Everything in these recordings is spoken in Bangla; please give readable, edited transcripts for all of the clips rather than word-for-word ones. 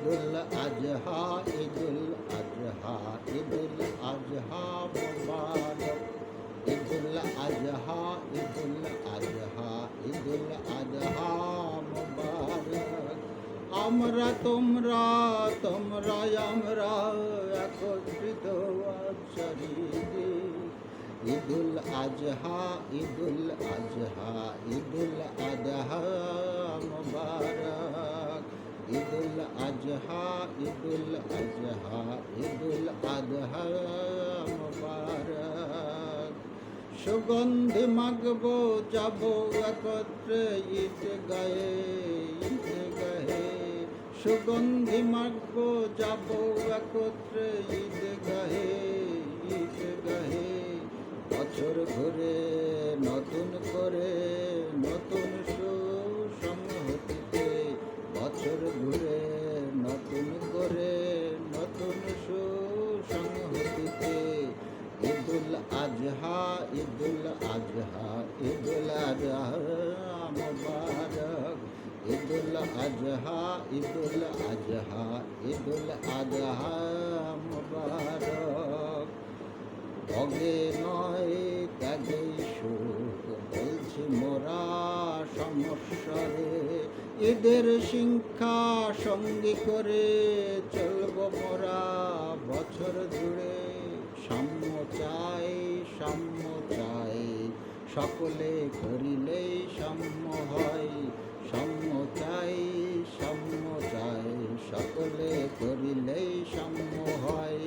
ঈদুল আজহা, ঈদুল আজহা, ঈদুল আজহা মুবারক। ঈদুল আজহা, ঈদুল আজহা, ঈদুল আজহা মুবারক। আমরা তোমরা, তোমরা আমরা একত্রিত আচরিতে ঈদুল আজহা, ঈদুল আজহা, ঈদুল আজহা মুবারক। ঈদুল আজহা, ঈদুল আজহা, ঈদুল আজহা মুবারক। সুগন্ধি মাগবো যাব একত্রে ঈদ গায়ে, ঈদ গায়ে। সুগন্ধি মাগবো যাব একত্রে ঈদ গায়ে, ঈদ গায়ে। বছর ঘুরে নতুন করে নতুন সুসংহতিতে, বছর ঘুরে নতুন করে নতুন সুসংহতিতে। ঈদুল আজহা, ঈদুল আজহা, ঈদুল আজহা মুবারক। ঈদুল আজহা, ঈদুল আজহা, ঈদুল আজহা মুবারক। ভগে নয় ত্যাগে সুখ বলছি মোরা সমস্যারে। ঈদের শিক্ষা সঙ্গী করে চলব মোরা বছর জুড়ে। সাম্য চাই, সাম্য চাই, সকলে করিলেই সাম্য হয়। সাম্য চাই, সাম্য চাই, সকলে করিলেই সাম্য হয়।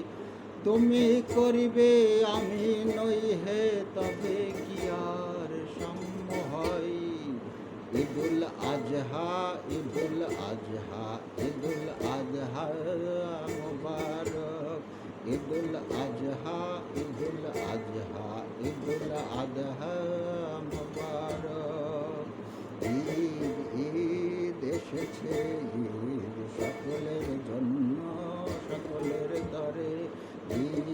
তুমি করিবে আমি নই হে, তবে কি আর সাম্য হয়। ঈদুল আজহা, ঈদুল আজহা, ঈদুল আজহা মুবারক। ঈদুল আজহা, ঈদুল আজহা, ঈদুল আজহা মুবারক। ঈদ, ঈদ এসেছে, ঈদ সকলের জন্য, সকলের তরে। ঈদ,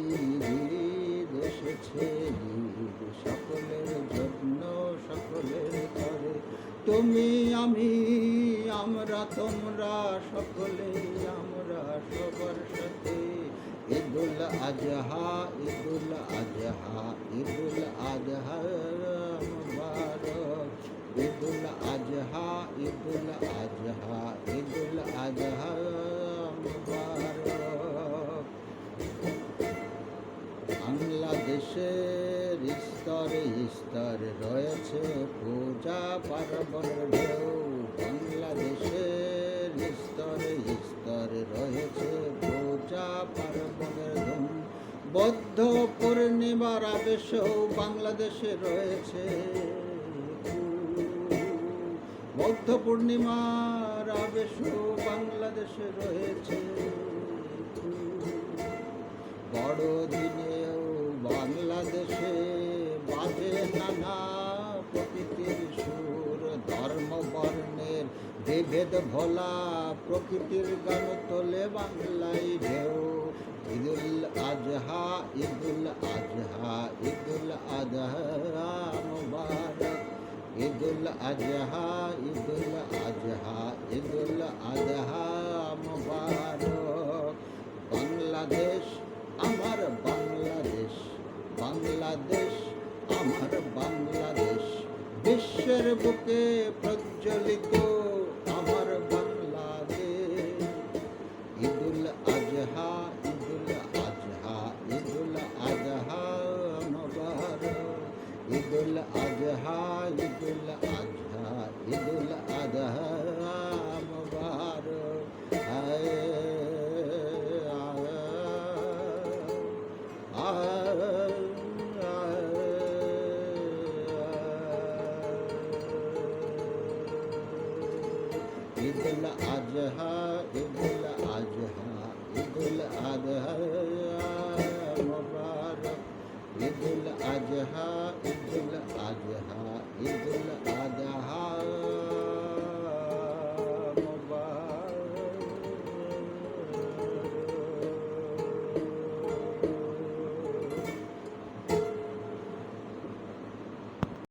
ঈদ এসেছে, ঈদ সকলের জন্য, সকলের তরে। তুমি আমি আমরা তোমরা সকলে আমরা সবার সাথে। ঈদুল আজহা, ঈদুল আজহা, ঈদুল আজহা মুবারক। ঈদুল আজহা, ঈদুল আজহা, ঈদুল আজহা মুবারক। বাংলাদেশের স্তরে স্তরে রয়েছে পূজা পার্বণের ঢেউ। বাংলাদেশের স্তরে স্তরে রয়েছে পূজা পার্বণের ধুম। বৌদ্ধ পূর্ণিমার আবেশেও বাংলাদেশে রয়েছে। বৌদ্ধ পূর্ণিমার আবেশেও বাংলাদেশে রয়েছে। বড়দিনেও বাংলাদেশে বাজে নানা প্রকৃতির সুর। ধর্ম বর্ণের বিভেদ ভোলা প্রকৃতির গান তোলে বাংলায় ঢেউ। ঈদুল আজহা, ঈদুল আজহা, ঈদুল আজহা মুবারক। ঈদুল আজহা, ঈদুল আজহা, ঈদুল আজহা মুবারক। বাংলাদেশ আমার বাংলাদেশ, বাংলাদেশ আমার বাংলাদেশ। বিশ্বের বুকে প্রজ্বলিত আমার বাংলাদেশ। ঈদুল আজহা, ঈদুল আজহা, ঈদুল আজহা মুবারক। ঈদুল আজহা, ঈদুল আজহা, ঈদুল আজহা মুবারক। ঈদুল আজহা, ঈদুল আজহা, ঈদুল আজহা মুবারক। ঈদুল আজহা, ঈদুল আজহা, ঈদুল আজহা